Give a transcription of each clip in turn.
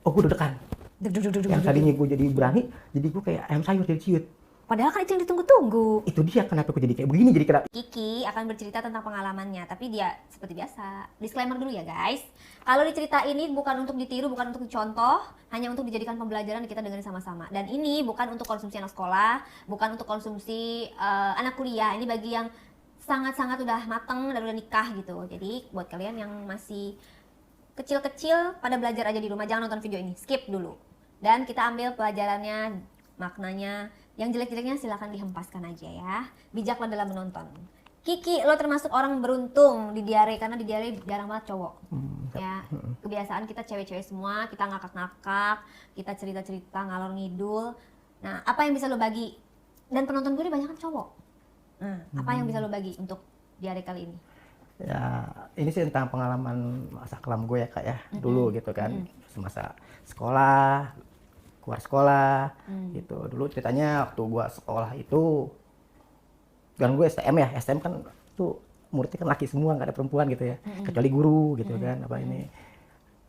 Oh, gue deg-degan. Yang tadinya gue jadi berani, jadi gue kayak ayam sayur jadi ciut. Padahal kan itu yang ditunggu-tunggu. Itu dia kenapa gue jadi kayak begini, jadi kenapa. Kiki akan bercerita tentang pengalamannya, tapi dia seperti biasa. Disclaimer dulu ya guys. Kalau dicerita ini bukan untuk ditiru, bukan untuk dicontoh, hanya untuk dijadikan pembelajaran kita dengerin sama-sama. Dan ini bukan untuk konsumsi anak sekolah, bukan untuk konsumsi anak kuliah. Ini bagi yang sangat-sangat udah mateng dan udah nikah gitu. Jadi buat kalian yang masih kecil-kecil pada belajar aja di rumah, jangan nonton video ini, skip dulu. Dan kita ambil pelajarannya, maknanya. Yang jelek-jeleknya silahkan dihempaskan aja ya. Bijaklah dalam menonton. Kiki, lo termasuk orang beruntung di diare, karena di diare jarang banget cowok. Ya, kebiasaan kita cewek-cewek semua, kita ngakak-ngakak, kita cerita-cerita ngalor ngidul. Nah, apa yang bisa lo bagi? Dan penonton gue ini banyak kan cowok. Nah, apa yang bisa lo bagi untuk diare kali ini? Ya, ini sih tentang pengalaman masa kelam gue ya kak ya, dulu gitu kan. Semasa sekolah, keluar sekolah gitu. Dulu ceritanya waktu gua sekolah itu, kan gue STM ya, STM kan tuh muridnya kan laki semua, nggak ada perempuan gitu ya, kecuali guru gitu kan. Apa ini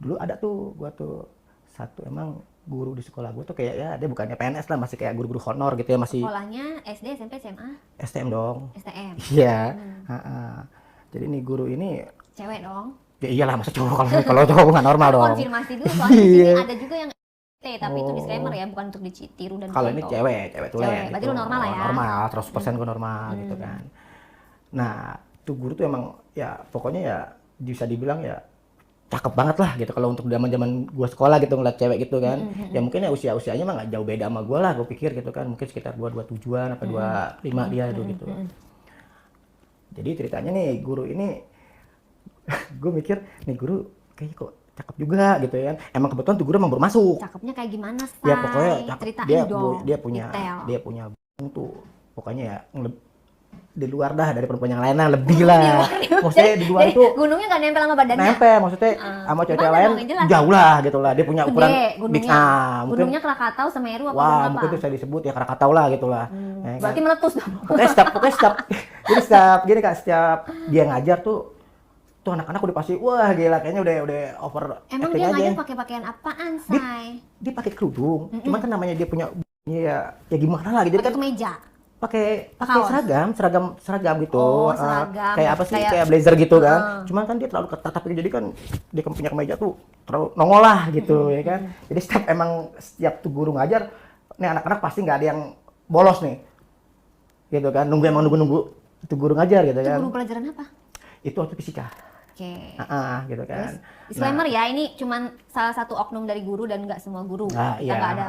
dulu ada tuh gua tuh satu emang guru di sekolah gua tuh kayak ya dia bukannya PNS lah, masih kayak guru-guru honor gitu ya, masih Sekolahnya SD, SMP, SMA? STM dong. STM? Iya. Jadi nih guru ini Cewek dong? ya iyalah, masa cowok, kalau cowok nggak normal dong. Konfirmasi dulu, soalnya di sini Iya. ada juga yang tapi itu disclaimer ya, bukan untuk ditiru dan Kalau ini dicontoh. cewek tulen Cewek, berarti gitu. lu normal lah ya? Normal, 100% gue normal gitu kan. Nah, tuh guru tuh emang ya pokoknya ya bisa dibilang ya cakep banget lah gitu kalau untuk zaman-zaman gua sekolah gitu ngeliat cewek gitu kan. Ya mungkin ya usianya mah nggak jauh beda sama gua lah, gue pikir gitu kan. Mungkin sekitar gua 27-an apa 25 dia itu gitu. Jadi ceritanya nih guru ini gue mikir nih guru kayaknya kok cakep juga gitu ya. Emang kebetulan tuh guru emang baru masuk. Cakepnya kayak gimana, Say? Ya pokoknya cakep. Ceritain dong, detail. Dia punya tuh pokoknya ya di luar dah dari perempuan yang lain lah, lebih lah. Maksudnya di luar Jadi, tuh gunungnya nggak nempel sama badannya? nempel, maksudnya sama cewek gimana lain dong, yang jelas? jauh lah gitu lah. Dia punya ukuran Gede big gunungnya. mungkin Gunungnya Krakatau, Semeru apa wah gunung apa? mungkin itu saya disebut ya Krakatau lah gitu lah. Ya kan? Berarti meletus dong. Pokoknya setiap jadi setiap gini kak, setiap dia ngajar tuh anak-anak udah pasti wah gila kayaknya udah over Emang acting dia aja. ngajar pakai pakaian apaan, Say? Dia pakai kerudung, cuman kan namanya dia punya ya gimana lah gitu Pakai kan. kemeja? pakai Kaos? seragam gitu. Oh, seragam. Kayak apa sih? Kayak- Kayak blazer gitu kan. Cuman kan dia terlalu ketat, tapi jadi kan dia punya kemeja tuh terlalu nongol lah gitu ya kan. Jadi setiap tuh guru ngajar, nih anak-anak pasti nggak ada yang bolos nih. Gitu kan. Nunggu itu guru ngajar gitu Itu kan. guru pelajaran apa? Itu waktu fisika. Oke. Gitu kan. Disclaimer ya, ini cuman salah satu oknum dari guru dan nggak semua guru. Nah, Kita iya, nggak ada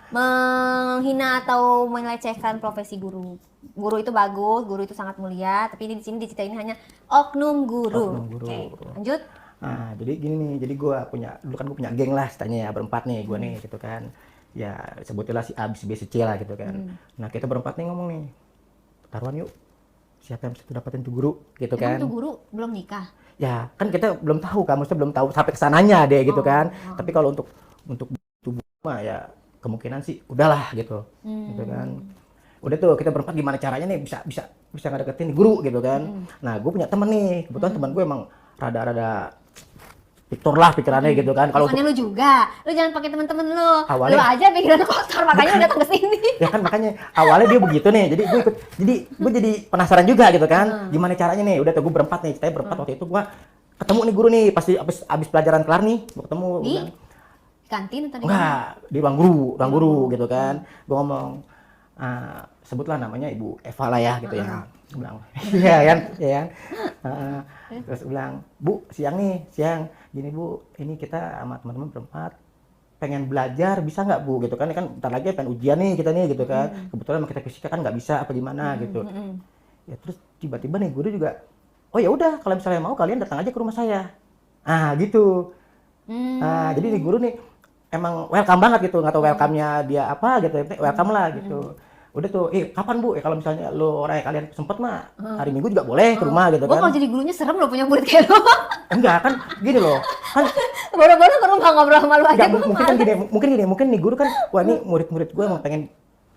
menghina atau melecehkan profesi guru. Guru itu bagus, guru itu sangat mulia, tapi ini di sini diceritain hanya oknum guru. Oknum guru. Oke, lanjut. Nah, jadi gini nih, jadi dulu kan gue punya geng lah, ceritanya ya, berempat nih, gue nih, gitu kan. Ya, sebutlah si A, si B, si C lah, gitu kan. Nah, kita berempat nih ngomong nih, taruhan yuk, siapa yang bisa dapetin tuh guru, gitu Emang kan. tuh guru belum nikah? Ya, kan kita belum tahu kan, maksudnya belum tahu sampai kesananya deh, gitu kan. Tapi kalau untuk tubuh mah ya, kemungkinan sih udahlah, gitu. Gitu kan. Udah tuh, kita berempat gimana caranya nih bisa ngedeketin guru, gitu kan. Nah, gue punya temen nih, kebetulan teman gue emang rada Victor lah pikirannya gitu kan. Kalau Bukannya lu juga, lu jangan pakai temen-temen lu. Awalnya- Lu aja pikiran kotor, makanya udah datang ke sini. ya kan makanya awalnya dia begitu nih. Jadi gue jadi penasaran juga gitu kan. Gimana caranya nih? Udah tuh gue berempat nih. Kita berempat waktu itu gue ketemu nih guru nih pasti abis pelajaran kelar nih. Gue ketemu gua Di bilang, kantin atau di mana? enggak, di ruang guru gitu kan. Gue ngomong sebutlah namanya Ibu Eva lah ya gitu ya. Gue bilang, iya kan, iya kan. Terus gue bilang, Bu, siang, gini Bu, ini kita sama teman-teman berempat pengen belajar, bisa nggak Bu, gitu kan, bentar lagi pengen ujian nih kita nih, gitu kan. Kebetulan sama kita fisika kan nggak bisa apa gimana gitu. Ya terus tiba-tiba nih guru juga, oh ya udah, kalau misalnya mau kalian datang aja ke rumah saya. Gitu. Jadi nih guru nih emang welcome banget gitu, nggak tahu welcome-nya dia apa gitu, welcome lah gitu. Udah tuh, kapan Bu? Kalau misalnya lo orang kalian sempet mah hari Minggu juga boleh ke rumah gitu Gua kan. kalau jadi gurunya serem lo punya murid kayak lu. Enggak kan, gini loh. Kan Boro-boro ke rumah ngobrol sama lu aja. enggak, gua mungkin males. gini, mungkin nih guru kan, wah ini murid-murid gue emang pengen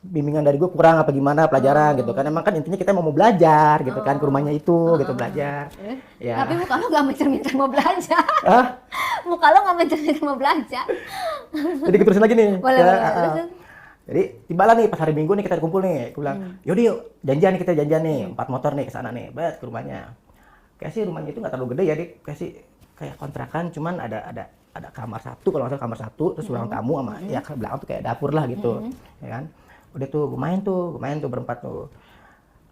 bimbingan dari gue kurang apa gimana pelajaran gitu kan. Emang kan intinya kita mau belajar gitu kan, ke rumahnya itu gitu belajar. Ya. Tapi muka lo nggak minta mau belajar. Hah? Muka lo nggak minta mau belajar. Jadi kita terusin lagi nih. Boleh, Ya, boleh. Terus. Jadi tibalah nih pas hari Minggu nih kita kumpul nih. Gue bilang, yaudah yuk janjian nih, kita janjian nih, 4 motor nih ke sana nih, ke rumahnya. Kayak sih rumahnya itu nggak terlalu gede ya, dia kayak sih kayak kontrakan, cuman ada kamar satu, kalau nggak salah kamar satu, terus ruang tamu sama ya ke belakang tuh kayak dapur lah gitu, ya kan. Udah tuh gue main tuh berempat tuh.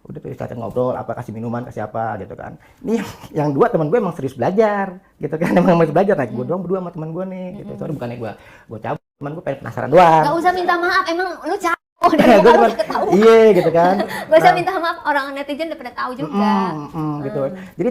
Udah tuh istirahat ngobrol, apa kasih minuman, kasih apa gitu kan. Ini yang dua teman gue emang serius belajar gitu kan, emang serius belajar. Nah gue doang berdua sama teman gue nih gitu. Soalnya bukannya gue cabut, teman gue pengen penasaran doang. Gak usah minta maaf, emang lu cabut. Dari Gue muka lu cuman, ketahuan. iya gitu kan. Gak usah minta maaf, orang netizen udah pada tahu juga. Gitu. Jadi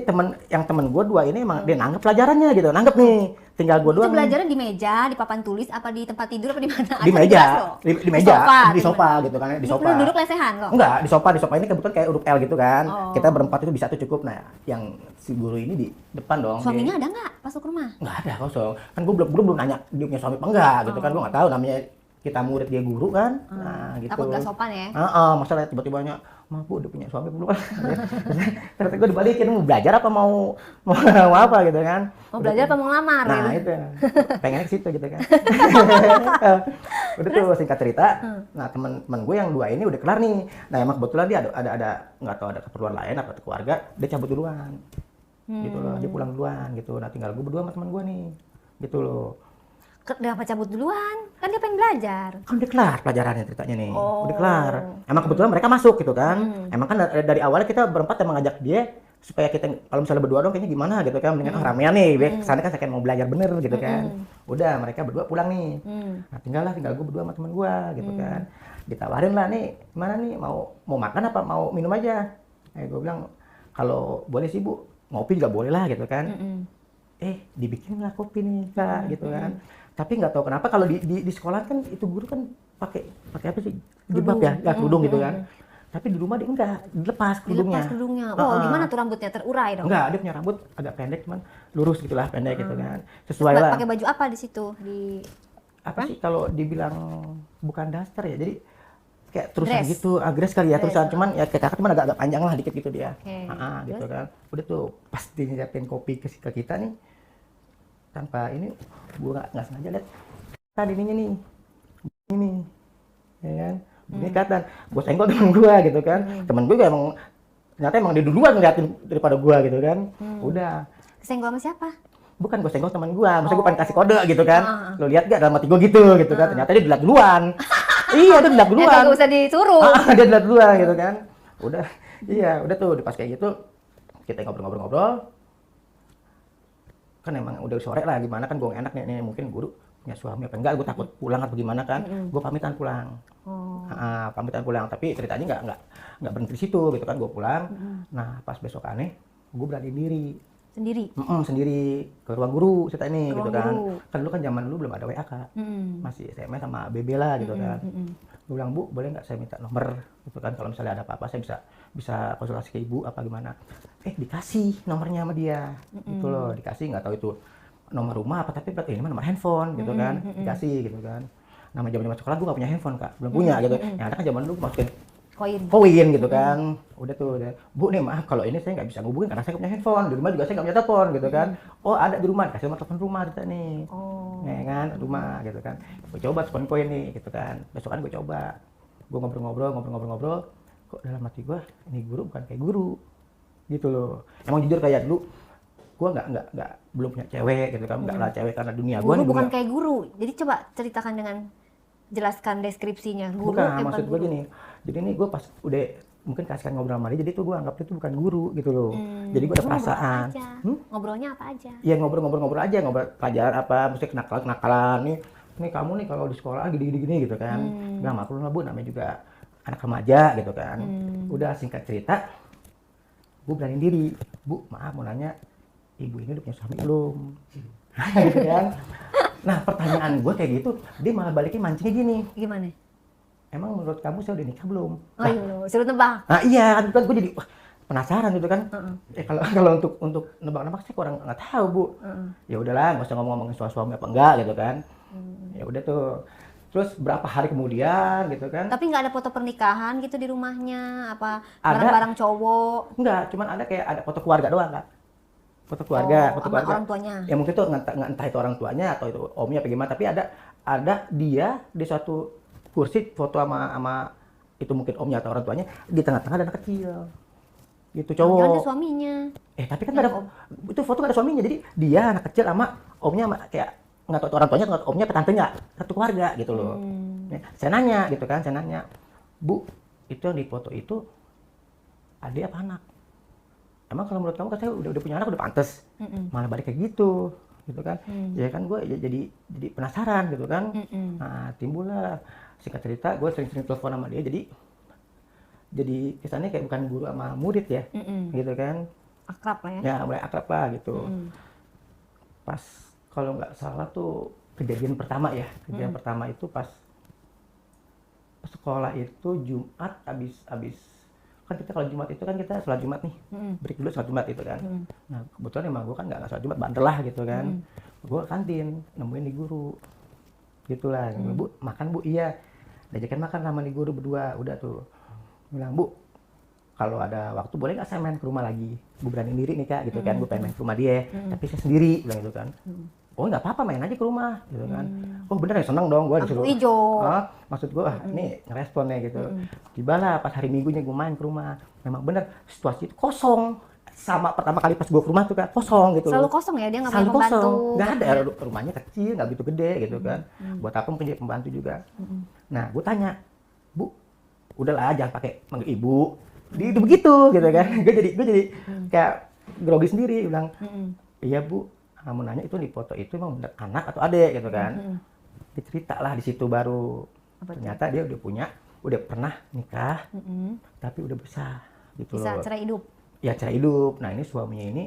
teman gue dua ini emang dia nanggep pelajarannya gitu, nanggep nih. Tinggal gue Itu doang. belajarnya di meja, di papan tulis, apa di tempat tidur, apa di mana? Di Ada meja, jelas loh. di meja, di sofa mana? gitu kan, di Lu sofa. duduk lesehan lo? Enggak, di sofa ini kebetulan kayak huruf L gitu kan. Oh. Kita berempat itu bisa tuh cukup. Nah, yang si guru ini di depan dong. Suaminya ada nggak pas ke rumah? Nggak ada kosong. Kan gue belum nanya dia punya suami apa enggak gitu kan. Gue nggak tahu, namanya kita murid dia guru kan. Nah, gitu. Takut gak sopan ya? Masalah tiba-tiba nanya, "Ma, Bu, udah punya suami belum?" Terus gue dibalikin, mau belajar apa mau apa gitu kan. Mau belajar apa mau ngelamar Nah, gitu? itu. Pengennya ke situ gitu kan. Udah tuh singkat cerita. Nah, teman gue yang dua ini udah kelar nih. Nah, emang kebetulan dia ada nggak tahu ada keperluan lain apa keluarga, dia cabut duluan. Gitu loh, dia pulang duluan gitu. Nah, tinggal gue berdua sama teman gue nih. Gitu loh. Kenapa cabut duluan? Kan dia pengen belajar. Kan udah kelar pelajarannya ceritanya nih. Oh. Udah kelar. Emang kebetulan mereka masuk gitu kan. Emang kan dari awalnya kita berempat emang ngajak dia supaya kita kalau misalnya berdua dong kayaknya gimana gitu kan, mendingan ramean nih, kesana kan saya mau belajar bener gitu kan. Udah mereka berdua pulang nih. Nah tinggal gue berdua sama teman gue gitu kan. Ditawarin lah nih, gimana nih mau makan apa mau minum aja. Gue bilang kalau boleh sih Bu, ngopi juga boleh lah gitu kan. Dibikin lah kopi nih Kak gitu kan. Tapi nggak tahu kenapa kalau di sekolah kan itu guru kan pakai apa sih, jilbab ya, kerudung gitu kan. Tapi di rumah dia enggak, dilepas kerudungnya. Dilepas kerudungnya. Oh, gimana tuh rambutnya terurai dong? Enggak, dia punya rambut agak pendek cuman lurus gitulah, pendek gitu kan. Sesuai lah. Pakai baju apa di situ? Apa sih kalau dibilang bukan daster ya. Jadi kayak terusan Dress. gitu, agres kali ya, terusan cuman ya kayak kakak cuman agak panjang lah dikit gitu dia. Gitu kan. Udah tuh pas dia nyiapin kopi ke kita nih. Tanpa ini gua nggak sengaja lihat tadi ininya nih, ya kan, ini ikatan, gua senggol temen gua gitu kan, temen gua juga ternyata emang dia duluan ngeliatin daripada gua gitu kan, udah. Kesenggol sama siapa? Bukan gua senggol teman gua, maksudnya gua pengen kasih kode gitu kan, lo lihat gak dalam hati gua gitu kan, ternyata dia dilihat duluan, iya dia dilihat duluan, Gak usah disuruh. dia dilihat duluan gitu kan, udah, iya udah tuh pas kayak gitu kita ngobrol-ngobrol. Kan emang udah sore lah gimana kan gue enak nih mungkin guru punya suami apa enggak, gue takut pulang atau gimana kan, gue pamitan pulang. Pamitan pulang, tapi ceritanya nggak berhenti di situ gitu kan, gue pulang. Nah pas besokannya gue berani diri sendiri ke ruang guru cerita ini gitu kan. Kan dulu kan zaman dulu belum ada WA Kak, masih SMS sama BB lah gitu kan. Gue bilang, Bu, boleh nggak saya minta nomor gitu kan, kalau misalnya ada apa-apa saya bisa konsultasi ke ibu apa gimana. Dikasih nomornya sama dia gitu loh, dikasih, nggak tahu itu nomor rumah apa, tapi ini mah nomor handphone gitu kan, dikasih gitu kan. Nama zaman sekolah gue nggak punya handphone Kak, belum punya gitu. Yang ada kan zaman dulu masukin koin gitu kan. Udah tuh, Bu nih maaf kalau ini saya nggak bisa ngubungin karena saya nggak punya handphone, di rumah juga saya nggak punya telepon gitu kan. Oh ada di rumah, kasih nomor telepon rumah kita nih, ya kan, rumah gitu kan. Gue coba telepon koin nih gitu kan, besokan gue coba, gue ngobrol, kok dalam hati gue ini guru bukan kayak guru gitu loh. Emang jujur kayak dulu gue nggak belum punya cewek gitu kan, nggak lah cewek karena dunia gue Guru nih bukan dunia. kayak guru. Jadi coba ceritakan dengan jelaskan deskripsinya. Guru Bukan, kayak maksud gue gini, jadi nih gue pas udah mungkin kasihkan ngobrol sama dia, jadi tuh gue anggap itu bukan guru gitu loh. Jadi gue ada perasaan. Ngobrolnya apa aja? Ya ngobrol aja, ngobrol pelajaran apa, mesti kenakalan nih kamu nih kalau di sekolah gini gitu kan. Bilang maklum lah Bu, namanya juga anak remaja gitu kan. Udah singkat cerita, gue berani diri, Bu maaf mau nanya, ibu ini udah punya suami belum? Gitu kan. Nah pertanyaan gue kayak gitu, dia malah balikin mancingnya gini. Gimana? Emang menurut kamu saya udah nikah belum? Oh iya, suruh tebak. Nah iya kan gue jadi wah, penasaran gitu kan. Kalau untuk nebak-nebak sih kurang nggak tahu Bu. Ya udahlah, nggak usah ngomongin soal suami apa enggak gitu kan. Ya udah tuh Terus berapa hari kemudian gitu kan? Tapi nggak ada foto pernikahan gitu di rumahnya, apa Ada. barang-barang cowok? Enggak, cuman ada kayak ada foto keluarga doang Kak. Foto Oh, foto sama keluarga. orang tuanya. Ya mungkin tuh entah itu orang tuanya atau itu omnya apa gimana, tapi ada dia di suatu kursi foto sama itu mungkin omnya atau orang tuanya, di tengah-tengah ada anak kecil. Gitu Jangan cowok. suaminya. Tapi kan nggak ada itu foto nggak ada suaminya. Jadi dia anak kecil sama omnya sama kayak nggak tahu itu orang tuanya, nggak tahu omnya apa tantenya, satu keluarga gitu loh. Ya, saya nanya gitu kan, saya nanya, Bu, itu yang di foto itu adik apa anak? Emang kalau menurut kamu kan saya udah punya anak udah pantas, malah balik kayak gitu kan? Ya kan gue jadi penasaran gitu kan. Nah timbullah singkat cerita gue sering-sering telepon sama dia, jadi kesannya kayak bukan guru sama murid ya, gitu kan? Akrab lah ya. Ya mulai akrab lah gitu. Pas kalau nggak salah tuh kejadian pertama ya, kejadian pertama itu pas sekolah itu Jumat abis kan kita kalau Jumat itu kan kita sholat Jumat nih, break dulu sholat Jumat itu kan. Nah kebetulan emang gue kan nggak sholat Jumat, bandel lah gitu kan. Gue kantin nemuin di guru, gitulah. Bu makan Bu, iya. Diajakin makan sama di guru berdua, udah tuh. Bilang Bu, kalau ada waktu boleh nggak saya main ke rumah lagi? Gue berani diri nih Kak, gitu kan. Gue pengen main ke rumah dia, tapi saya sendiri, bilang gitu kan. Oh nggak apa-apa, main aja ke rumah, gitu kan. Oh bener ya, seneng dong gue disuruh. Lampu hijau. Maksud gue, ini ngeresponnya gitu. Tibalah pas hari Minggunya gue main ke rumah. Memang bener situasi itu kosong. Sama pertama kali pas gue ke rumah tuh kan kosong gitu. Selalu kosong ya, dia nggak punya Selalu pembantu. kosong. Nggak ada, rumahnya kecil, nggak begitu gede gitu kan. Buat apa mungkin jadi pembantu juga. Nah gue tanya, Bu, udahlah jangan pakai manggil ibu. Itu begitu gitu kan. Gue jadi kayak grogi sendiri, bilang, iya Bu, mau nanya itu di foto itu emang bener anak atau adik gitu kan. Dicerita lah di situ baru. Ternyata dia udah pernah nikah, tapi udah besar gitu Bisa loh. cerai hidup. Ya cerai hidup. Nah ini suaminya ini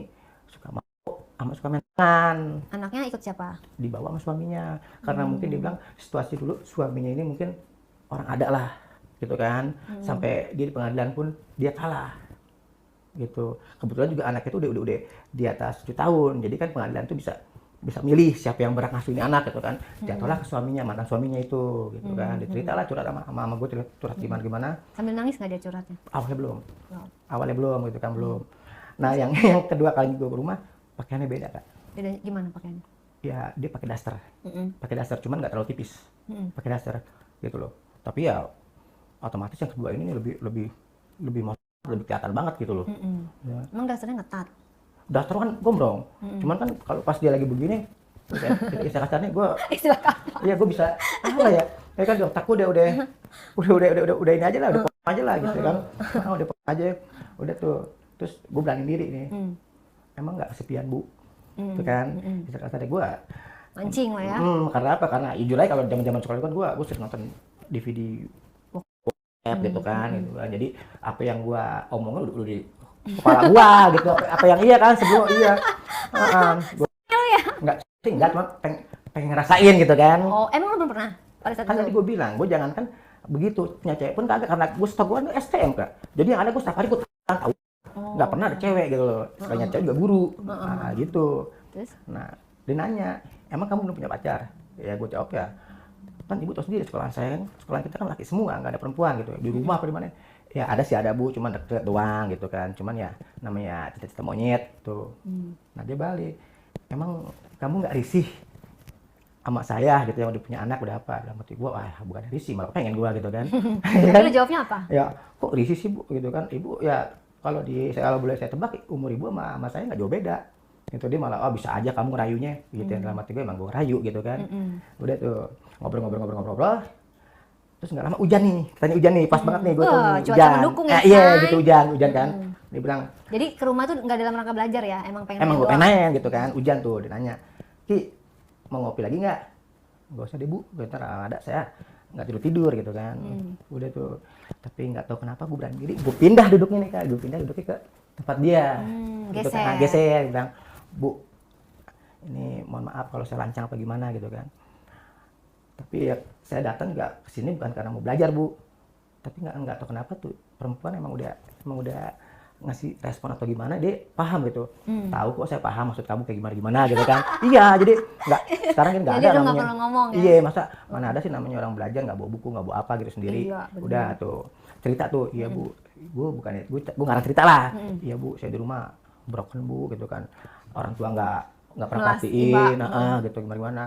suka mabuk sama suka main tangan, Anaknya ikut siapa? dibawa sama suaminya. Karena mungkin dia bilang situasi dulu suaminya ini mungkin orang ada lah gitu kan. Sampai dia di pengadilan pun dia kalah gitu. Kebetulan juga anaknya itu udah di atas 7 tahun. Jadi kan pengadilan itu bisa milih siapa yang berhak ngasuh ini anak gitu kan. Jatuhlah ke suaminya, mantan suaminya itu gitu kan. Diceritalah curhat sama gue, curhat gimana. Sambil nangis nggak dia curhatnya? Awalnya belum. Oh. Awalnya belum gitu kan, belum. Nah, yang kedua kali gue ke rumah, pakaiannya beda, Kak. Beda gimana pakaiannya? Ya, dia pakai daster. Pakai daster, cuman nggak terlalu tipis. Pakai daster gitu loh. Tapi ya otomatis yang kedua ini lebih kelihatan banget gitu loh. Ya. Emang dasarnya ngetat? Daster kan gombrong. Cuman kan kalau pas dia lagi begini, istilah kasarnya gue, iya gue bisa apa ya? Ya kan di otakku udah ini aja lah, udah potong aja lah gitu kan. Udah potong aja, udah tuh. Terus gue berani diri nih. Emang nggak kesepian Bu? Itu kan. Istilah kasarnya gue Mancing lah ya. karena apa? Karena jujur aja kalau zaman sekolah kan gue sering nonton DVD gitu kan, gitu kan. Jadi apa yang gue omongin udah di kepala gua gitu, apa yang iya kan sebelum iya. Gua enggak cuma pengen ngerasain gitu kan. Oh, emang lu belum pernah pada saat Kan itu? tadi gua bilang, gua jangan kan begitu punya cewek pun kagak, karena gua stok gua itu STM Kak. Jadi yang ada gua setiap hari gua tahu. Nggak pernah ada cewek gitu loh. Sekalinya cewek juga guru. Nah, gitu. Terus? Nah, dia nanya, "Emang kamu belum punya pacar?" Ya gua jawab ya. Kan ibu tahu sendiri sekolah saya kan, sekolah kita kan laki semua, nggak ada perempuan gitu. Di rumah apa di mana? Ya ada sih, ada Bu, cuman deket doang gitu kan. Cuman ya namanya cita-cita monyet tuh. Nah dia balik, emang kamu nggak risih sama saya gitu yang udah punya anak udah apa? Dalam hati gua, wah bukan risih, malah pengen gua gitu kan. Tapi lu jawabnya apa? Ya kok risih sih Bu gitu kan? Ibu ya kalau boleh saya tebak umur ibu sama saya nggak jauh beda. Itu dia malah, oh bisa aja kamu ngerayunya gitu ya. Dalam hati gue emang gue rayu gitu kan. Udah tuh ngobrol. Terus nggak lama hujan nih, katanya hujan nih, pas banget nih gue tuh cuaca mendukung ya, iya Say? gitu, hujan kan. Dia bilang, Jadi ke rumah tuh nggak dalam rangka belajar ya? Emang pengen emang gue main doang? pengen gitu kan, hujan tuh. Dia nanya, Ki mau ngopi lagi nggak? Gak usah deh Bu, bentar ada, saya nggak tidur gitu kan. Udah tuh, tapi nggak tahu kenapa gue berani diri, gue pindah duduknya nih Kak, gue pindah duduknya ke tempat dia. Gitu kan. Nah, geser, dia bilang, Bu, ini mohon maaf kalau saya lancang apa gimana gitu kan. Tapi ya saya datang juga ke sini bukan karena mau belajar Bu, tapi nggak tahu kenapa tuh perempuan emang udah ngasih respon atau gimana, dia paham gitu. Tahu kok saya paham maksud kamu kayak gimana gitu kan. Iya, jadi nggak sekarang kan nggak Jadi ada lu nggak namanya. perlu ngomong ya. Iya, masa mana ada sih namanya orang belajar nggak bawa buku, nggak bawa apa gitu sendiri. Iya, bener. Udah tuh cerita tuh, iya Bu, gue bukan gue ngarang cerita lah. Iya Bu, saya di rumah broken Bu gitu kan. Orang tua nggak pernah Melas perhatiin, tiba. gitu gimana.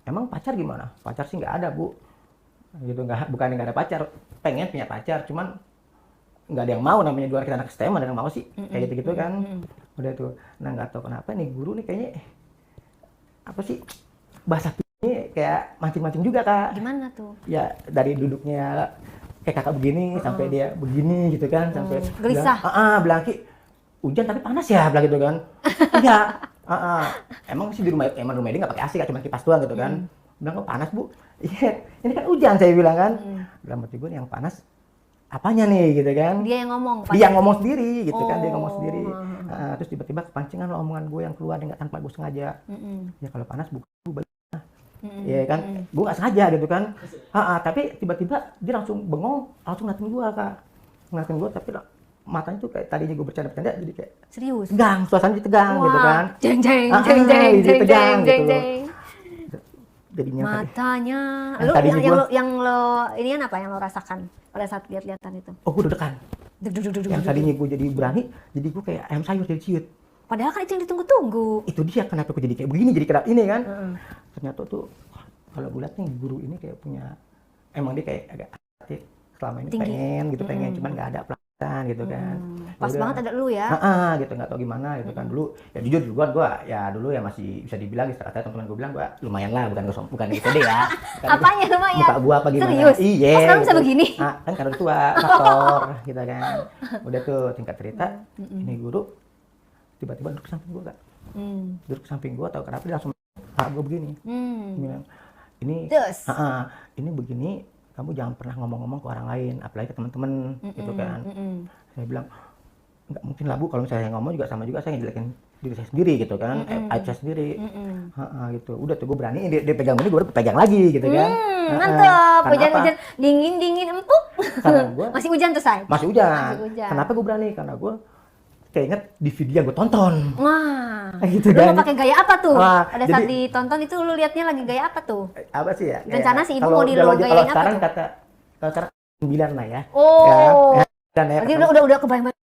Emang pacar gimana? Pacar sih nggak ada Bu. Gitu bukan nggak ada pacar, pengen punya pacar, cuman nggak ada yang mau, namanya dua kita anak STM ada yang mau sih kayak gitu kan. Udah tuh, nah nggak tahu kenapa nih guru nih kayaknya apa sih bahasa ini kayak mancing-mancing juga Kak. Gimana tuh? Ya dari duduknya kayak kakak begini sampai dia begini gitu kan, sampai Gelisah. bilang Ki hujan tapi panas ya, bilang gitu kan. Iya, emang sih di rumah rumah dia nggak pakai AC Kak, cuma kipas doang gitu kan. Bilang kok panas Bu? Iya, ini kan hujan saya bilang kan. Dalam hati gue yang panas apanya nih gitu kan. Dia yang ngomong. Dia yang ngomong sendiri gitu kan, dia ngomong Oh. sendiri. Terus tiba-tiba kepancingan lo omongan gue yang keluar nggak tanpa gue sengaja. Ya kalau panas bukan gue ya kan, gue nggak sengaja gitu kan. Tapi tiba-tiba dia langsung bengong, langsung ngeliatin gue Kak. Ngeliatin gue tapi matanya tuh kayak tadinya gue bercanda-bercanda jadi kayak Serius? tegang, suasananya tegang gitu kan. Jeng jeng Ah, jeng jeng jadi jeng tegang jeng gitu jeng loh. jeng. Jadinya Matanya. Yang Lu tadinya yang lo ini apa yang lo rasakan pada saat lihat-lihatan itu? oh gue deg-degan. Duk, duk, duk, duk, Yang duk, tadinya gue jadi berani, jadi gue kayak ayam sayur jadi ciut. Padahal kan itu yang ditunggu-tunggu. Itu dia kenapa gue jadi kayak begini, jadi kenapa ini kan. Ternyata tuh kalau gue lihat nih guru ini kayak punya, emang dia kayak agak aktif selama ini, Tinggi. pengen cuman nggak ada pelatihan gitu kan. Pas Udah. banget ada lu ya. Gitu nggak tahu gimana gitu kan. Dulu ya jujur duluan gue ya dulu ya masih bisa dibilang istilah kata teman-teman gue bilang gue lumayan lah, bukan gitu deh ya. Bukan Apanya lumayan? muka gue apa gimana. Serius? Iya. Oh, sekarang bisa gitu. begini? Kan karena tua faktor gitu kan. Udah tuh tingkat cerita, ini guru tiba-tiba duduk samping gue Kak. Duduk samping gue, tahu kenapa dia langsung gue begini. Dia bilang, ini Terus? ini begini, kamu jangan pernah ngomong-ngomong ke orang lain, apalagi ke teman-teman gitu kan. Saya bilang nggak mungkin lah Bu, kalau misalnya saya ngomong juga sama juga saya ngejelekin diri saya sendiri gitu kan, aib saya sendiri. Gitu. Udah tuh gue berani, dia pegang ini, gue pegang lagi gitu kan. Mantep, Karena hujan-hujan, dingin-dingin empuk. Karena gue Masih hujan tuh, Say? masih hujan. Masih hujan. Kenapa gue berani? Karena gue keinget di video yang gue tonton. Wah, Gitu lu kan. mau pakai gaya apa tuh? Wah, Pada saat jadi- ditonton itu lu liatnya lagi gaya apa tuh? Apa sih ya? Rencana kayak si ibu kalau mau udah lanjut- dilogain kalau apa sekarang tuh? kalau sekarang 9 lah ya. Oh, Dan ya, berarti ketemu- udah kebayang banget.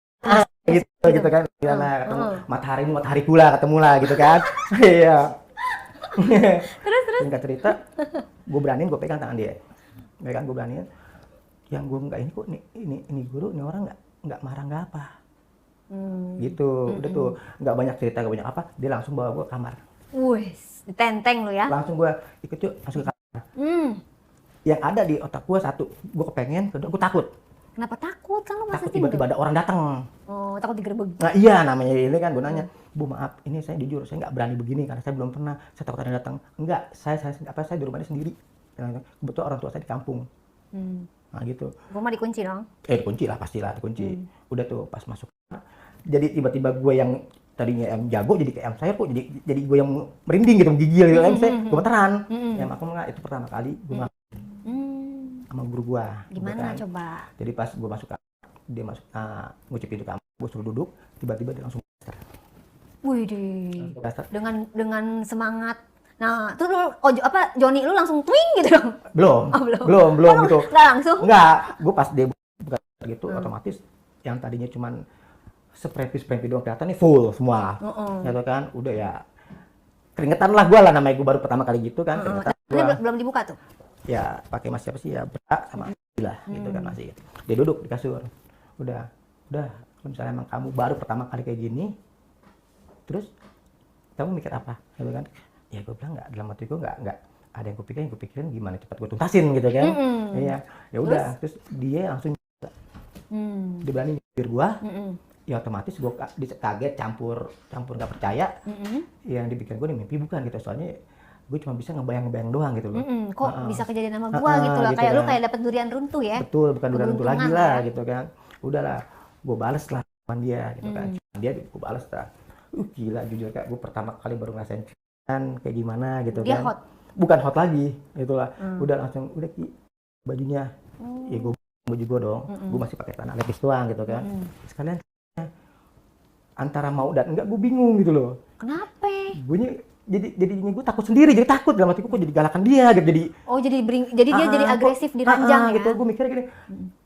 gitu kan. Gimana ketemu matahari pula ketemu lah gitu kan. Iya. Terus singkat cerita, gue beraniin, gue pegang tangan dia. Pegang, gue beraniin. Yang gue nggak ini kok ini guru, ini orang nggak marah nggak apa. Gitu. Udah tuh nggak banyak cerita, nggak banyak apa. Dia langsung bawa gue ke kamar. Wih, ditenteng lu ya. Langsung gue ikut yuk masuk ke kamar. Yang ada di otak gue satu, gue kepengen, kedua gue takut. Kenapa takut? Kan lu masih Takut tiba-tiba ada orang datang. Oh, takut digerebek. Nah iya, namanya ini kan gue nanya, Bu maaf, ini saya jujur, saya nggak berani begini karena saya belum pernah, saya takut ada yang datang. Enggak, saya di rumah ini sendiri. Kebetulan orang tua saya di kampung. Nah gitu. Rumah dikunci dong. Dikunci lah, pastilah dikunci. Udah tuh pas masuk. Jadi tiba-tiba gue yang tadinya yang jago jadi kayak saya kok jadi gue yang merinding gitu, menggigil gitu kan. Saya gemeteran. Ya aku nggak, itu pertama kali gue sama guru gue. Gimana kan. coba? Jadi pas gue masuk dia masuk ngucip pintu kamar, gue suruh duduk, tiba-tiba dia langsung Wih deh. dasar. Dengan semangat. Nah, tuh lu Joni lu langsung twing gitu dong. Belum, Oh, belum. belum gitu. Enggak langsung. Enggak, gue pas dia buka gitu otomatis yang tadinya cuman sprempit doang kelihatan nih full semua. Gitu kan, udah ya keringetan lah gue lah, namanya gue baru pertama kali gitu kan. Keringetan Ini gua. belum dibuka tuh. Ya pakai masih apa sih ya, berak sama lah gitu kan masih. Dia duduk di kasur. Udah kalau misalnya emang kamu baru pertama kali kayak gini, terus kamu mikir apa gitu kan. Ya gue bilang nggak, dalam hati gue nggak ada yang kupikirin gimana cepat gue tuntasin gitu kan. Iya, ya udah terus dia langsung dia berani nyindir gue. Ya otomatis gue kaget, campur nggak percaya. Yang dipikir gue ini mimpi bukan gitu, soalnya gue cuma bisa ngebayang doang gitu loh. Kok bisa kejadian sama gua gitu lah, gitu kayak lu kan. kayak dapet durian runtuh ya. Betul, bukan durian itu lagi Keberuntungan lah ya. gitu kan. Udahlah, gue bales lah sama dia gitu kan. Dia gue bales lah. Gila jujur Kak, gue pertama kali baru ngerasain kan kayak gimana gitu Dia kan. hot. Bukan hot lagi, itulah. Udah langsung udah Ki bajunya. Ya gue baju gue dong. Gue masih pakai celana lepis doang gitu kan. Sekalian antara mau dan enggak, gue bingung gitu loh. Kenapa? Gue jadinya gue takut sendiri, jadi takut dalam hatiku kok jadi galakan dia gitu, jadi Oh, jadi dia jadi agresif di ranjang ya? gitu. Gue mikirnya gini,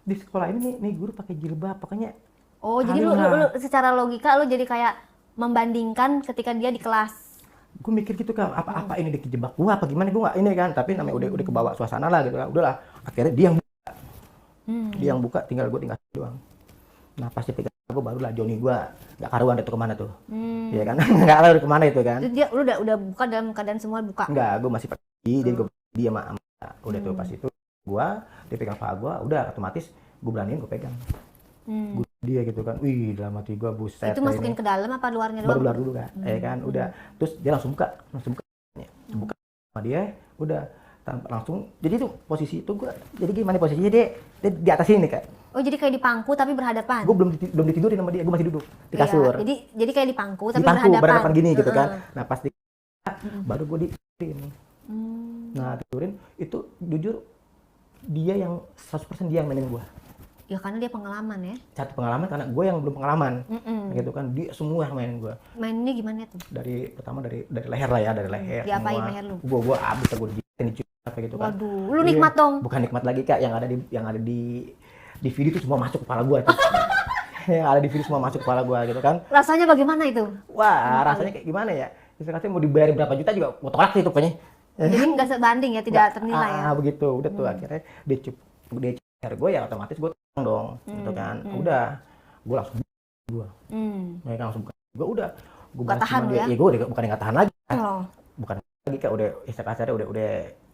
di sekolah ini nih guru pakai jilbab, pokoknya Oh, jadi lu secara logika lu jadi kayak membandingkan ketika dia di kelas. gue mikir gitu kan, apa ini dikejebak gue apa gimana, gue nggak ini kan, tapi namanya udah kebawa suasana lah gitu kan, udahlah akhirnya dia yang buka, tinggal doang. Nah pasti pegang gue, barulah Joni gue nggak karuan itu kemana tuh, ya kan. Nggak tahu udah kemana itu kan. Itu dia lu udah buka dalam keadaan semua buka. Nggak, gue masih pergi, jadi gue dia sama udah tuh pas itu gue dia pegang paha gue, udah otomatis gue beraniin gue pegang. Dia gitu kan, wih dalam hati gue buset. Itu masukin ke dalam apa luarnya doang? Baru luar dulu kan, ya kan, udah. Terus dia langsung buka sama dia, udah langsung. Jadi tuh posisi itu gue, jadi gimana posisinya, dia di atas ini kayak. Oh, jadi kayak di pangku tapi berhadapan. Gue belum ditidurin sama dia, gue masih duduk di kasur. Iya, jadi kayak di pangku tapi berhadapan gini gitu kan. Nah pas baru gue ditidurin. Nah tidurin itu jujur dia yang 100% dia yang mainin gue. Ya karena dia pengalaman ya. Satu pengalaman, karena gue yang belum pengalaman. Gitu kan, dia semua yang mainin gue. Mainnya gimana tuh? Pertama dari leher lah ya, dari leher. Diapain semua. leher lu? Gue abis gue dijitin apa gitu kan. Waduh, lu nikmat dong. Bukan nikmat lagi Kak, yang ada di DVD itu semua masuk kepala gue tuh. Yang ada di video semua masuk kepala gue gitu kan. Rasanya bagaimana itu? Wah, rasanya kayak gimana ya? Istilahnya mau dibayar berapa juta juga mau tolak sih itu pokoknya. Jadi nggak sebanding ya, tidak ternilai ya? Begitu, udah tuh akhirnya dia cari gue, ya otomatis gue tolong dong, gitu kan. Udah, gue langsung mereka langsung buka. Gue udah, gue nggak tahan dia. Ya? Gue bukan nggak tahan lagi. Oh. Bukan lagi Kak, udah istilah kasarnya udah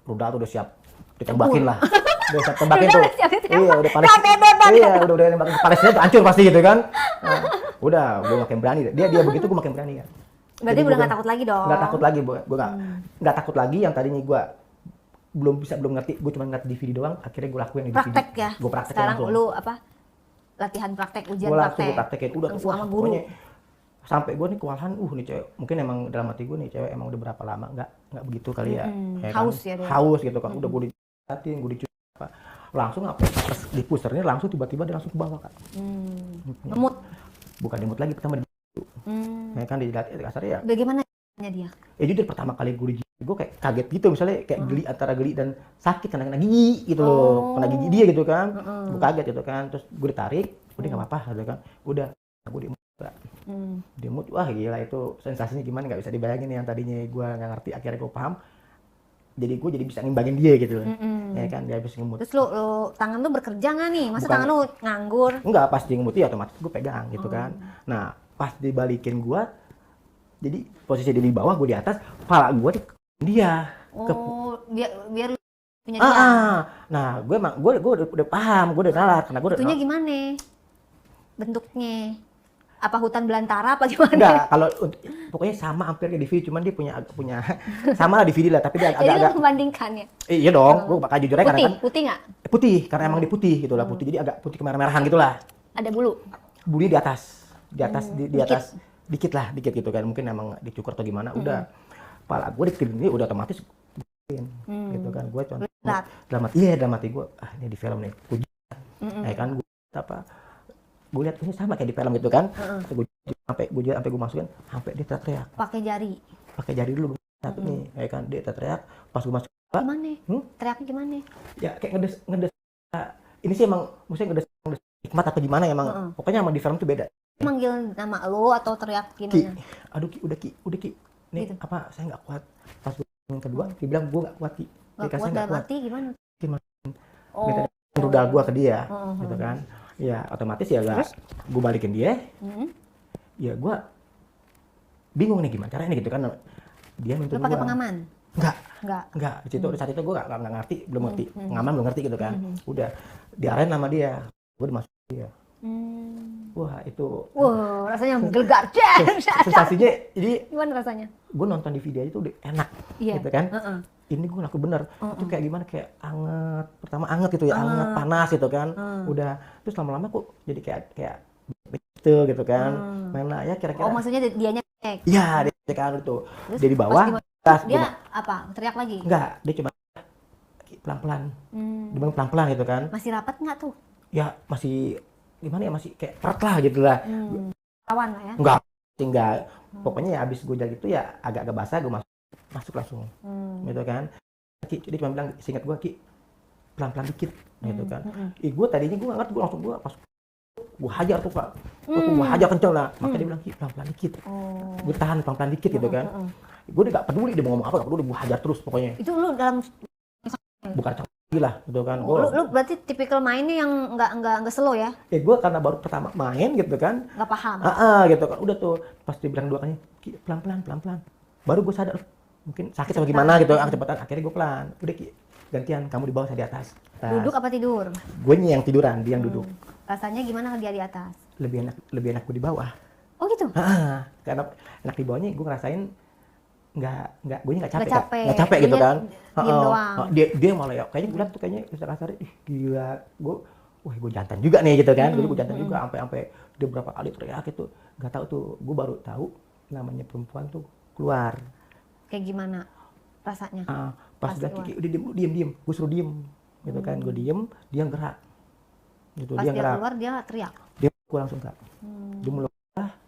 rudal tuh udah siap ditembakin lah. Udah siap tembakin tuh. Iya, udah paling. Iya, udah nembakin Palestina tuh hancur pasti gitu kan. Nah, udah, gue makin berani. Dia begitu, gue makin berani kan. Berarti udah nggak takut lagi dong? Nggak takut lagi, gue nggak takut lagi. Yang tadinya gue belum ngerti, gue cuma ngerti di video doang. Akhirnya gue lakuin di video. Praktek ya? Gue praktek sekarang langsung. lu apa? Latihan praktek, ujian gue praktek. Gue praktekin, udah langsung sama guru. Sampai gue nih kewalahan, nih cewek, mungkin emang dalam hati gue nih cewek emang udah berapa lama nggak begitu kali ya. Haus kan? Ya dia. Haus gitu kan, udah gue dicatin, gue dicuci apa. Langsung apa, di pusernya langsung tiba-tiba dia langsung ke bawah Kak. Ngemut? Bukan dimut lagi, pertama di ya kan, di kasarnya ya. Bagaimana dia? Ya jujur pertama kali gue kayak kaget gitu, misalnya kayak geli, antara geli dan sakit karena kena gigi gitu loh, kena gigi dia gitu kan. Gue kaget gitu kan, terus gue ditarik, udah nggak apa-apa gitu kan, udah gue dimut, wah gila itu sensasinya gimana nggak bisa dibayangin. Yang tadinya gue nggak ngerti, akhirnya gue paham, jadi gue jadi bisa ngimbangin dia gitu loh. Ya kan, dia habis ngemut. Terus lu tangan lu bekerja nggak nih? Masa tangan lu nganggur? Enggak, pas dia ngemut ya otomatis gue pegang gitu kan. Nah pas dibalikin gue, jadi posisi dia di bawah, gue di atas, kepala gue di dia. Biar lu punya dia. Nah gue udah paham, gue udah nalar karena gue udah. Itunya gimana? Bentuknya? Apa hutan belantara apa gimana? Enggak, kalau pokoknya sama hampir kayak DVD, cuman dia punya sama lah DVD lah, tapi dia agak-agak. Jadi lu membandingkan ya? Iya dong, gue bakal jujur aja karena kan. Putih nggak? Putih, karena emang dia putih gitu lah, putih, jadi agak putih kemerah-merahan gitu lah. Ada bulu? Bulunya di atas, di atas, dikit gitu kan, mungkin emang dicukur atau gimana. Udah, kepala gue dikirim ini udah otomatis gitu kan. Gue contoh dalam hati gue, ini di film nih, ya kan, gue gue lihat ini sama kayak di film gitu kan. Gue sampai gue masukin, sampai dia teriak. Pakai jari dulu satu nih, ya kan, dia teriak pas gue masuk. Gimana? Teriaknya gimana? Ya kayak ngedes. Ini sih emang maksudnya ngedes hikmat apa gimana emang. Pokoknya emang di film tuh beda. Manggil nama lu atau teriak gimana? Aduh Ki, udah Ki. Nih gitu. apa, saya nggak kuat. Pas yang kedua, dia bilang gue nggak kuat Ki. Nggak kuat dalam arti gimana? Minta rudal gue ke dia, gitu kan. Ya otomatis ya gue balikin dia. Ya gue bingung nih gimana caranya gitu kan. Dia minta gue. Pakai pengaman? Enggak. Di situ saat itu gue nggak ngerti, belum ngerti. Pengaman belum ngerti gitu kan. Udah diarahin sama dia. Gue dimasukin dia. Wah itu. Wah rasanya menggelegar. Sensasinya jadi. Gimana rasanya? Gue nonton di video itu udah enak, gitu kan. Ini gue laku bener. Itu kayak gimana, kayak anget. Pertama anget gitu ya, anget panas gitu kan. Udah terus lama-lama kok jadi gitu kan. Mana ya kira-kira. Oh maksudnya dianya cek? Iya dia cek itu. Dia di bawah. Dia apa? Teriak lagi? Enggak, dia cuma pelan-pelan. Dia pelan-pelan gitu kan. Masih rapat nggak tuh? Ya masih gimana ya, masih kayak perat lah gitu lah. Kawan lah ya. Enggak, tinggal pokoknya ya abis gue jalan gitu ya agak-agak basah gue masuk langsung gitu kan. Ki, dia cuma bilang singkat gue Ki pelan-pelan dikit gitu kan. Gue tadinya gue nggak ngerti, gue langsung gue pas gue hajar tuh Kak, gue hajar kenceng lah, makanya dia bilang Ki pelan-pelan dikit, gue tahan pelan-pelan dikit gitu kan. Gue udah gak peduli dia mau ngomong apa, gak peduli, gue hajar terus pokoknya. Itu lu dalam Bukan lagi lah gitu kan. lu berarti tipikal mainnya yang nggak slow ya? Gue karena baru pertama main gitu kan, Nggak paham. gitu kan, udah tuh pas dia bilang 2 kali Ki pelan-pelan, baru gue sadar mungkin sakit atau gimana gitu, kecepatan. Akhirnya gue pelan, udah Ki gantian, kamu di bawah, saya di atas. Duduk apa tidur? Gue yang tiduran, dia yang duduk. Rasanya gimana dia di atas? Lebih enak gue di bawah. Oh gitu? Karena enak di bawahnya gue ngerasain gue nggak Nggak capek, nggak capek gitu kan. Diem doang. Dia malah ya kayaknya gue liat tuh kayaknya kasar, gila, gue jantan juga nih gitu kan. Gue jantan juga sampai dia berapa kali teriak itu, nggak tahu tuh, gue baru tahu namanya perempuan tuh keluar. Kayak gimana rasanya? Pas udah Kiki udah diem, gue suruh diem gitu kan, gue diem, dia gerak gitu. Pas dia dia keluar dia teriak. Dia gue langsung Kak, dia mulai.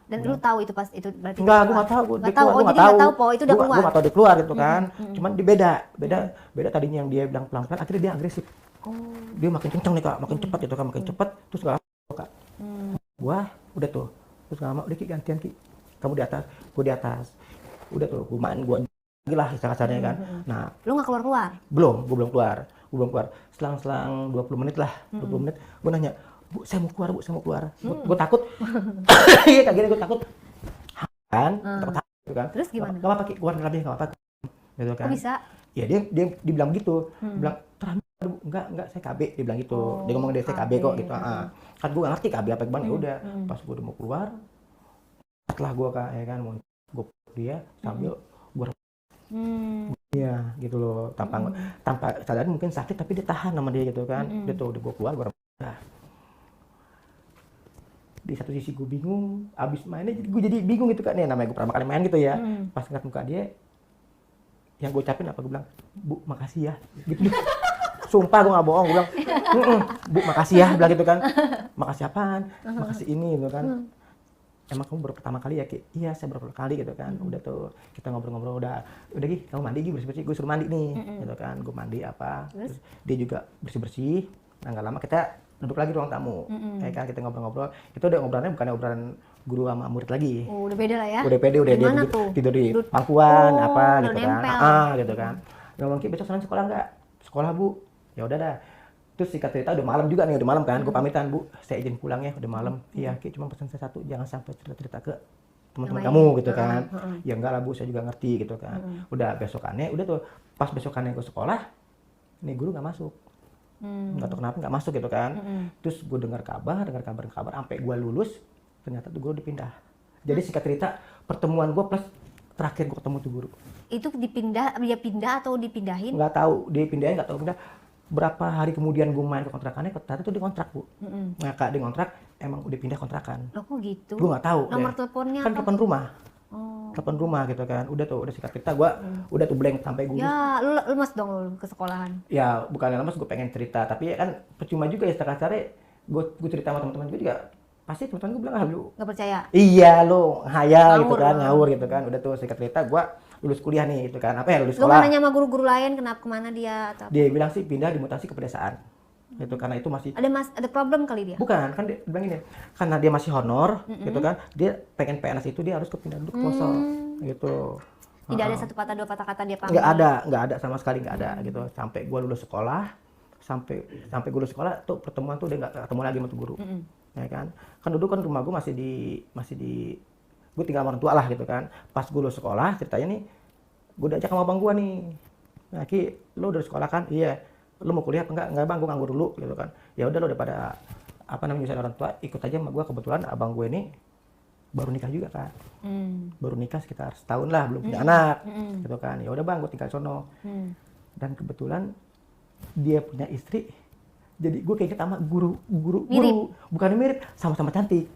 Dan lu tahu itu pas itu berarti? Enggak, gue nggak tahu. Nggak tahu. Oh jadi nggak tahu po itu udah keluar. Gue nggak tahu dia keluar gitu kan. Cuman dia beda tadinya yang dia bilang pelan-pelan, akhirnya dia agresif. Dia makin kenceng nih Kak, makin cepat gitu kan, makin cepat. Terus gak lama Kak, gua udah tuh, terus gak lama udah Ki gantian Ki, kamu di atas, gue di atas. Udah tuh, gue main gue lagi lah kasarnya kan. Nah, lu nggak keluar? gue belum keluar. Selang 20 menit lah, 20 menit. Gue nanya, Bu, saya mau keluar. Gue takut. Iya, kayak gini gue takut. Kan, takut gitu kan. Terus gimana? Gak apa-apa Ki, keluar lagi, gak apa-apa. Gitu kan. Kok bisa? Ya dia dibilang gitu. Bilang, enggak, saya KB, dia bilang gitu. Dia ngomong dia saya KB kok gitu. Kan gue gak ngerti KB apa gimana, ya udah. Pas gue udah mau keluar, setelah gue Kak, ya kan, gue dia sambil gue iya gitu loh, tanpa sadar mungkin sakit tapi dia tahan sama dia gitu kan. Dia tuh udah gue keluar, gue di satu sisi gue bingung, abis mainnya gue jadi bingung gitu kan, nih namanya gue pertama kali main gitu ya. Pas ngeliat muka dia, yang gue ucapin apa, gue bilang, Bu makasih ya gitu. Sumpah gue gak bohong, gue bilang, Bu makasih ya, bilang gitu kan. Makasih apaan? Makasih ini gitu kan. Emang kamu baru pertama kali ya Ki? Iya saya baru pertama kali gitu kan. Udah tuh kita ngobrol-ngobrol, udah Ki kamu mandi Ki, bersih-bersih. Gue suruh mandi nih gitu kan. Gue mandi apa, terus dia juga bersih-bersih. Nah gak lama kita duduk lagi ruang tamu, kayak kan kita ngobrol-ngobrol. Itu udah ngobrolannya bukan obrolan guru sama murid lagi. Udah beda lah ya. Udah pede, udah dia tidur di pangkuan apa gitu kan. Gitu kan. Ngomong Ki besok sekolah nggak? Sekolah Bu. Ya udah dah. Terus singkat cerita udah malam juga nih, udah malam kan. Gue pamitan Bu, saya izin pulang ya, udah malam. Iya Ki, cuma pesan saya satu, jangan sampai cerita-cerita ke teman-teman kamu gitu kan. Ya enggak lah Bu, saya juga ngerti gitu kan. Udah besokannya, udah tuh pas besokannya gue sekolah, nih guru nggak masuk. Nggak tahu kenapa nggak masuk gitu kan. Terus gue dengar kabar, sampai gue lulus, ternyata tuh gue dipindah. Jadi singkat cerita, pertemuan gue plus terakhir gue ketemu tuh guru. Itu dia pindah atau dipindahin? Nggak tahu, dia pindahin nggak tahu pindah. Berapa hari kemudian gue main ke kontrakannya, ternyata tuh dia kontrak Bu. Nah Kak, dia kontrak, emang udah pindah kontrakan. Loh kok gitu? Gue nggak tahu. Nomor teleponnya kan apa? telepon rumah. Telepon rumah gitu kan. Udah tuh, udah singkat cerita gue udah tuh blank sampai gue. Ya, lu lemas dong lu ke sekolahan. Ya, bukan lemas, gue pengen cerita, tapi ya kan percuma juga ya secara gue cerita sama teman-teman gue juga. Pasti teman-teman gue bilang, lu nggak percaya? Iya lo, ngayal gitu kan, ngawur gitu kan. Udah tuh singkat cerita gue lulus kuliah nih gitu kan, lulus sekolah. Lu nanya sama guru-guru lain kemana dia atau apa? Dia bilang sih pindah dimutasi ke pedesaan. Gitu karena itu masih ada problem kali dia? Bukan, kan dia bilang ini. Karena dia masih honor gitu kan. Dia pengen PNS itu dia harus ke pindah duduk ke pelosok gitu. Tidak ada satu patah dua patah kata dia panggil. Nggak ada sama sekali, nggak ada gitu. Sampai gua lulus sekolah, sampai gue lulus sekolah tuh pertemuan tuh udah nggak ketemu lagi sama tuh guru. Ya kan dulu kan rumah gua masih di gue tinggal sama orang tua lah gitu kan. Pas gue lulus sekolah ceritanya nih, gue diajak sama abang gue nih. Nah Ki, lo udah sekolah kan? Iya. Lo mau kuliah apa enggak? Enggak bang, gue nganggur dulu gitu kan. Ya udah lo daripada nyusahin orang tua, ikut aja sama gue. Kebetulan abang gue ini baru nikah juga kan. Baru nikah sekitar setahun lah, belum punya anak gitu kan. Ya udah bang, gue tinggal sono. Dan kebetulan dia punya istri. Jadi gue keinget sama guru, bukan mirip, sama-sama cantik.